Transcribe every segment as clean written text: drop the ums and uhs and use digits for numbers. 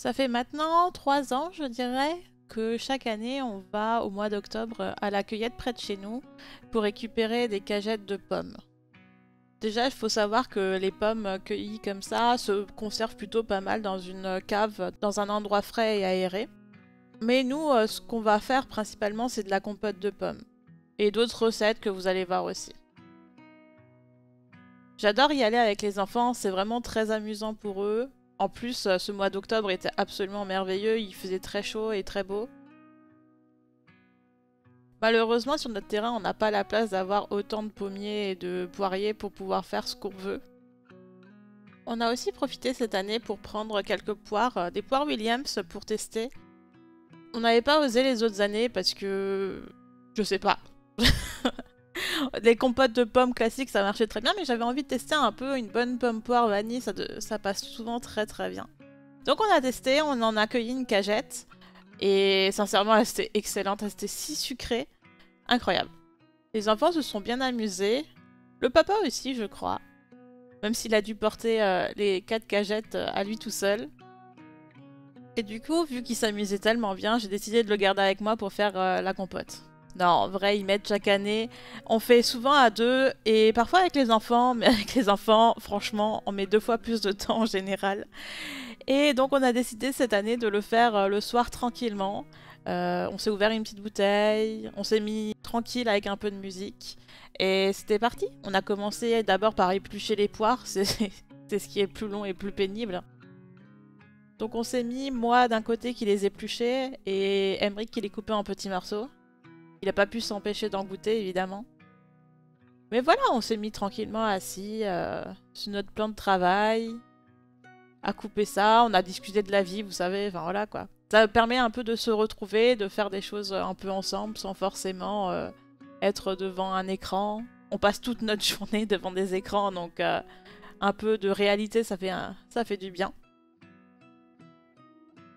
Ça fait maintenant 3 ans, je dirais, que chaque année, on va au mois d'octobre à la cueillette près de chez nous pour récupérer des cagettes de pommes. Déjà, il faut savoir que les pommes cueillies comme ça se conservent plutôt pas mal dans une cave, dans un endroit frais et aéré. Mais nous, ce qu'on va faire principalement, c'est de la compote de pommes. Et d'autres recettes que vous allez voir aussi. J'adore y aller avec les enfants, c'est vraiment très amusant pour eux. En plus, ce mois d'octobre était absolument merveilleux, il faisait très chaud et très beau. Malheureusement, sur notre terrain, on n'a pas la place d'avoir autant de pommiers et de poiriers pour pouvoir faire ce qu'on veut. On a aussi profité cette année pour prendre quelques poires, des poires Williams pour tester. On n'avait pas osé les autres années parce que... je sais pas. Les compotes de pommes classiques, ça marchait très bien, mais j'avais envie de tester un peu une bonne pomme poire vanille, ça passe souvent très très bien. Donc on a testé, on en a cueilli une cagette, et sincèrement elle était excellente, elle était si sucrée, incroyable. Les enfants se sont bien amusés, le papa aussi je crois, même s'il a dû porter les 4 cagettes à lui tout seul. Et du coup, vu qu'il s'amusait tellement bien, j'ai décidé de le garder avec moi pour faire la compote. Non, en vrai, ils m'aident chaque année. On fait souvent à deux et parfois avec les enfants, mais avec les enfants, franchement, on met 2 fois plus de temps en général. Et donc, on a décidé cette année de le faire le soir tranquillement. On s'est ouvert une petite bouteille, on s'est mis tranquille avec un peu de musique. Et c'était parti. On a commencé d'abord par éplucher les poires, c'est ce qui est plus long et plus pénible. Donc on s'est mis, moi d'un côté qui les épluchait et Emric qui les coupait en petits morceaux. Il n'a pas pu s'empêcher d'en goûter évidemment. Mais voilà, on s'est mis tranquillement assis sur notre plan de travail, à couper ça, on a discuté de la vie, vous savez, enfin voilà quoi. Ça permet un peu de se retrouver, de faire des choses un peu ensemble sans forcément être devant un écran. On passe toute notre journée devant des écrans, donc un peu de réalité ça fait du bien.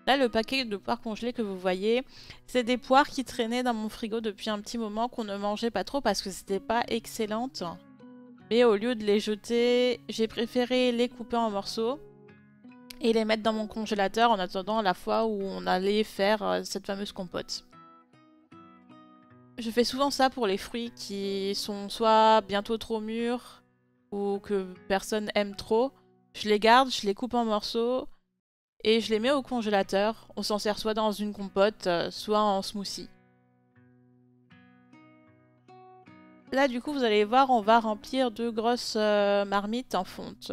Là, le paquet de poires congelées que vous voyez, c'est des poires qui traînaient dans mon frigo depuis un petit moment qu'on ne mangeait pas trop parce que c'était pas excellente. Mais au lieu de les jeter, j'ai préféré les couper en morceaux et les mettre dans mon congélateur en attendant la fois où on allait faire cette fameuse compote. Je fais souvent ça pour les fruits qui sont soit bientôt trop mûrs ou que personne aime trop. Je les garde, je les coupe en morceaux et je les mets au congélateur. On s'en sert soit dans une compote, soit en smoothie. Là, du coup, vous allez voir, on va remplir 2 grosses marmites en fonte.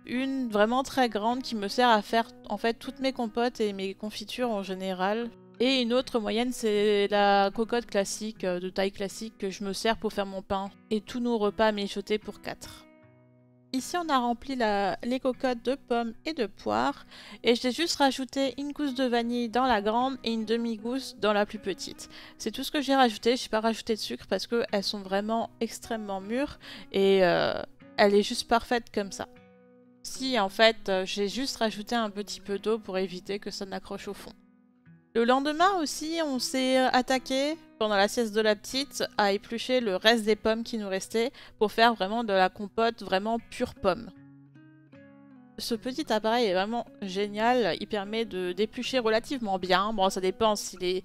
Une vraiment très grande qui me sert à faire en fait toutes mes compotes et mes confitures en général. Et une autre moyenne, c'est la cocotte classique, de taille classique, que je me sers pour faire mon pain. Et tous nos repas mijotés pour 4. Ici, on a rempli les cocottes de pommes et de poires. Et j'ai juste rajouté une gousse de vanille dans la grande et une demi-gousse dans la plus petite. C'est tout ce que j'ai rajouté. Je n'ai pas rajouté de sucre parce qu'elles sont vraiment extrêmement mûres. Et elle est juste parfaite comme ça. Si, en fait, j'ai juste rajouté un petit peu d'eau pour éviter que ça n'accroche au fond. Le lendemain aussi, on s'est attaqué, pendant la sieste de la petite, à éplucher le reste des pommes qui nous restaient pour faire vraiment de la compote vraiment pure pomme. Ce petit appareil est vraiment génial, il permet d'éplucher relativement bien. Bon, ça dépend, si les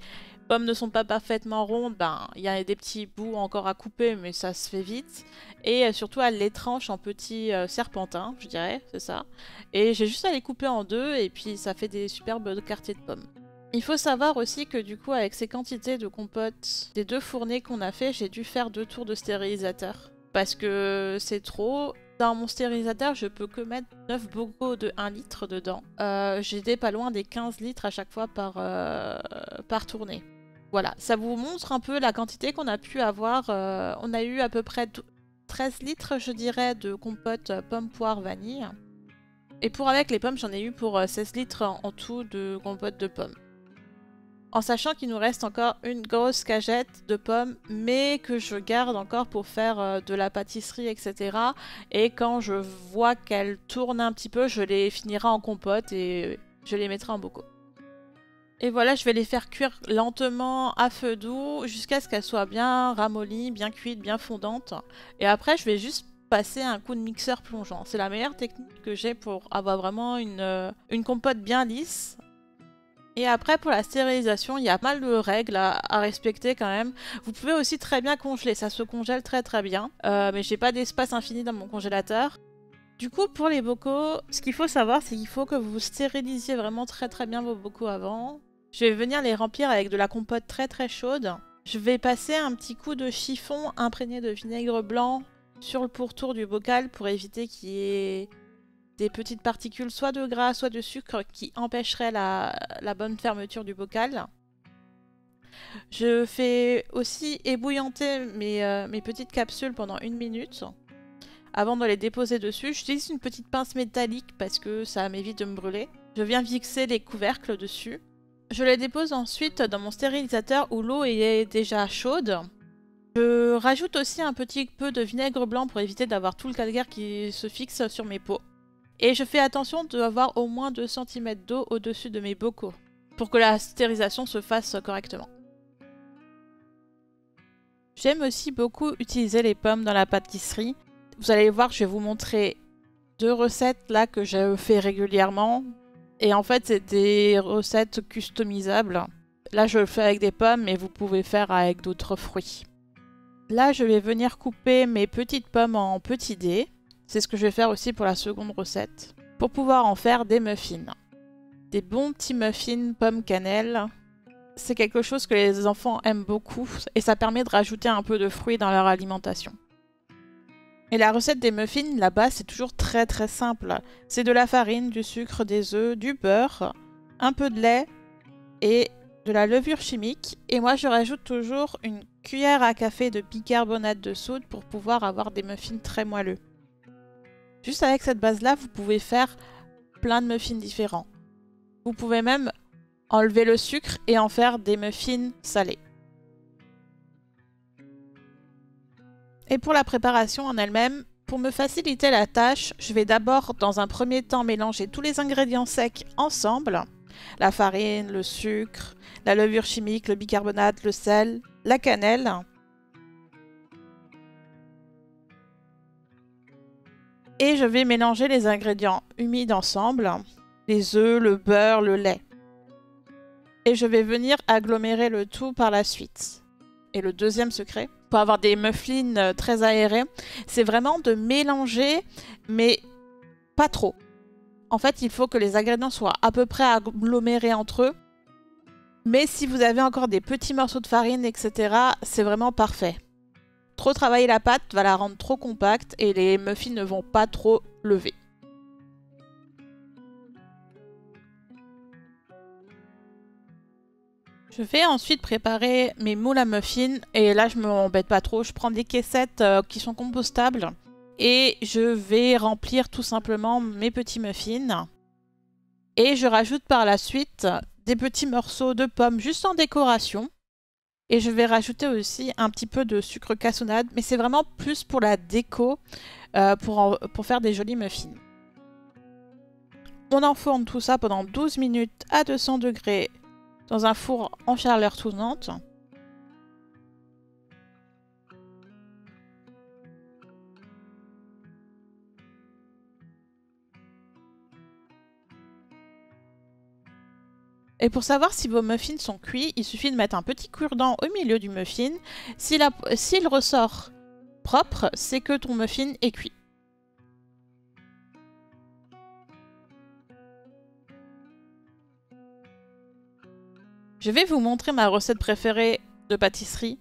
pommes ne sont pas parfaitement rondes, ben il y a des petits bouts encore à couper, mais ça se fait vite. Et surtout, elle les tranche en petits serpentins, je dirais, c'est ça. Et j'ai juste à les couper en 2 et puis ça fait des superbes quartiers de pommes. Il faut savoir aussi que du coup, avec ces quantités de compote des 2 fournées qu'on a fait, j'ai dû faire 2 tours de stérilisateur. Parce que c'est trop. Dans mon stérilisateur, je peux que mettre 9 bocaux de 1 litre dedans. J'étais pas loin des 15 litres à chaque fois par tournée. Voilà, ça vous montre un peu la quantité qu'on a pu avoir. On a eu à peu près 13 litres, je dirais, de compote pomme, poire, vanille. Et pour avec les pommes, j'en ai eu pour 16 litres en tout de compote de pommes. En sachant qu'il nous reste encore une grosse cagette de pommes, mais que je garde encore pour faire de la pâtisserie, etc. Et quand je vois qu'elles tournent un petit peu, je les finirai en compote et je les mettrai en bocaux. Et voilà, je vais les faire cuire lentement à feu doux jusqu'à ce qu'elles soient bien ramollies, bien cuites, bien fondantes. Et après, je vais juste passer un coup de mixeur plongeant. C'est la meilleure technique que j'ai pour avoir vraiment une compote bien lisse. Et après, pour la stérilisation, il y a pas mal de règles à respecter quand même. Vous pouvez aussi très bien congeler, ça se congèle très très bien. Mais j'ai pas d'espace infini dans mon congélateur. Du coup, pour les bocaux, ce qu'il faut savoir, c'est qu'il faut que vous stérilisiez vraiment très très bien vos bocaux avant. Je vais venir les remplir avec de la compote très très chaude. Je vais passer un petit coup de chiffon imprégné de vinaigre blanc sur le pourtour du bocal pour éviter qu'il y ait des petites particules soit de gras, soit de sucre qui empêcheraient la bonne fermeture du bocal. Je fais aussi ébouillanter mes petites capsules pendant 1 minute avant de les déposer dessus. J'utilise une petite pince métallique parce que ça m'évite de me brûler. Je viens fixer les couvercles dessus. Je les dépose ensuite dans mon stérilisateur où l'eau est déjà chaude. Je rajoute aussi un petit peu de vinaigre blanc pour éviter d'avoir tout le calcaire qui se fixe sur mes pots. Et je fais attention d'avoir au moins 2 cm d'eau au-dessus de mes bocaux pour que la stérilisation se fasse correctement. J'aime aussi beaucoup utiliser les pommes dans la pâtisserie. Vous allez voir, je vais vous montrer 2 recettes là que je fais régulièrement. Et en fait, c'est des recettes customisables. Là, je le fais avec des pommes, mais vous pouvez faire avec d'autres fruits. Là, je vais venir couper mes petites pommes en petits dés. C'est ce que je vais faire aussi pour la seconde recette. Pour pouvoir en faire des muffins. Des bons petits muffins pommes cannelle. C'est quelque chose que les enfants aiment beaucoup. Et ça permet de rajouter un peu de fruits dans leur alimentation. Et la recette des muffins, là-bas, c'est toujours très très simple. C'est de la farine, du sucre, des œufs, du beurre, un peu de lait et de la levure chimique. Et moi, je rajoute toujours une cuillère à café de bicarbonate de soude pour pouvoir avoir des muffins très moelleux. Juste avec cette base-là, vous pouvez faire plein de muffins différents. Vous pouvez même enlever le sucre et en faire des muffins salés. Et pour la préparation en elle-même, pour me faciliter la tâche, je vais d'abord dans un premier temps mélanger tous les ingrédients secs ensemble. La farine, le sucre, la levure chimique, le bicarbonate, le sel, la cannelle. Et je vais mélanger les ingrédients humides ensemble, les œufs, le beurre, le lait. Et je vais venir agglomérer le tout par la suite. Et le deuxième secret, pour avoir des muffins très aérés, c'est vraiment de mélanger, mais pas trop. En fait, il faut que les ingrédients soient à peu près agglomérés entre eux. Mais si vous avez encore des petits morceaux de farine, etc., c'est vraiment parfait. Trop travailler la pâte va la rendre trop compacte et les muffins ne vont pas trop lever. Je vais ensuite préparer mes moules à muffins et là je me embête pas trop. Je prends des caissettes qui sont compostables et je vais remplir tout simplement mes petits muffins. Et je rajoute par la suite des petits morceaux de pommes juste en décoration. Et je vais rajouter aussi un petit peu de sucre cassonade, mais c'est vraiment plus pour la déco, pour faire des jolis muffins. On enfourne tout ça pendant 12 minutes à 200 degrés dans un four en chaleur tournante. Et pour savoir si vos muffins sont cuits, il suffit de mettre un petit cure-dent au milieu du muffin. S'il ressort propre, c'est que ton muffin est cuit. Je vais vous montrer ma recette préférée de pâtisserie.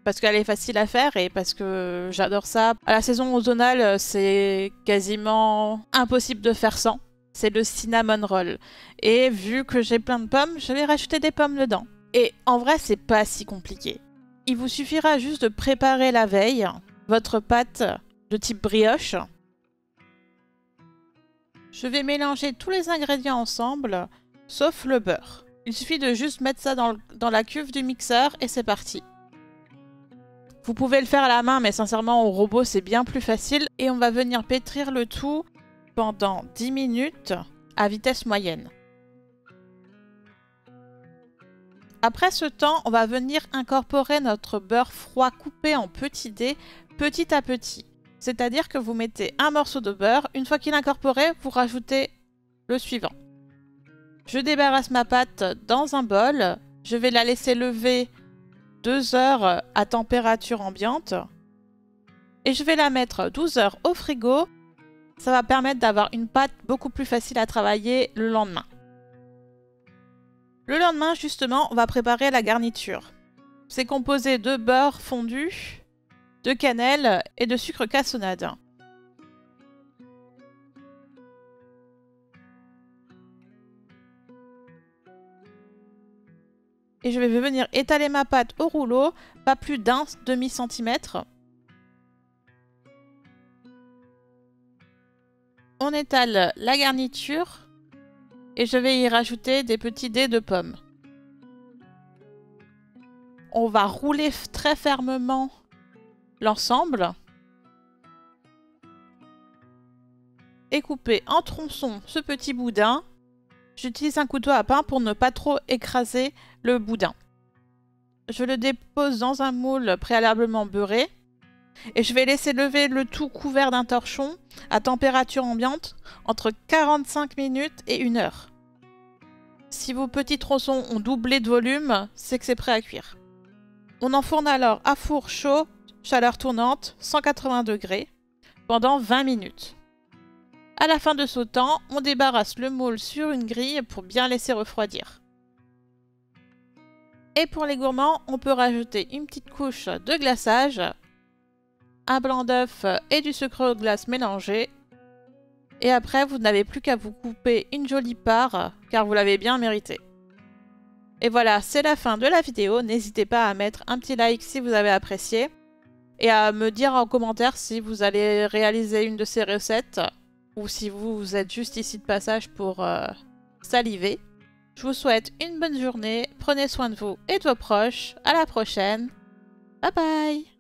Parce qu'elle est facile à faire et parce que j'adore ça. À la saison automnale, c'est quasiment impossible de faire sans. C'est le cinnamon roll. Et vu que j'ai plein de pommes, je vais rajouter des pommes dedans. Et en vrai, c'est pas si compliqué. Il vous suffira juste de préparer la veille votre pâte de type brioche. Je vais mélanger tous les ingrédients ensemble, sauf le beurre. Il suffit de juste mettre ça dans la cuve du mixeur et c'est parti. Vous pouvez le faire à la main, mais sincèrement, au robot, c'est bien plus facile. Et on va venir pétrir le tout pendant 10 minutes à vitesse moyenne. Après ce temps, on va venir incorporer notre beurre froid coupé en petits dés, petit à petit. C'est-à-dire que vous mettez un morceau de beurre, une fois qu'il est incorporé, vous rajoutez le suivant. Je débarrasse ma pâte dans un bol. Je vais la laisser lever 2 heures à température ambiante. Et je vais la mettre 12 heures au frigo. Ça va permettre d'avoir une pâte beaucoup plus facile à travailler le lendemain. Le lendemain, justement, on va préparer la garniture. C'est composé de beurre fondu, de cannelle et de sucre cassonade. Et je vais venir étaler ma pâte au rouleau, pas plus d'un demi-centimètre. On étale la garniture et je vais y rajouter des petits dés de pommes. On va rouler très fermement l'ensemble et couper en tronçons ce petit boudin. J'utilise un couteau à pain pour ne pas trop écraser le boudin. Je le dépose dans un moule préalablement beurré et je vais laisser lever le tout couvert d'un torchon à température ambiante entre 45 minutes et 1 heure. Si vos petits tronçons ont doublé de volume, c'est que c'est prêt à cuire. On enfourne alors à four chaud, chaleur tournante, 180 degrés, pendant 20 minutes. À la fin de ce temps, on débarrasse le moule sur une grille pour bien laisser refroidir. Et pour les gourmands, on peut rajouter une petite couche de glaçage, un blanc d'œuf et du sucre glace mélangé. Et après, vous n'avez plus qu'à vous couper une jolie part, car vous l'avez bien mérité. Et voilà, c'est la fin de la vidéo. N'hésitez pas à mettre un petit like si vous avez apprécié. Et à me dire en commentaire si vous allez réaliser une de ces recettes. Ou si vous êtes juste ici de passage pour saliver. Je vous souhaite une bonne journée. Prenez soin de vous et de vos proches. À la prochaine. Bye bye.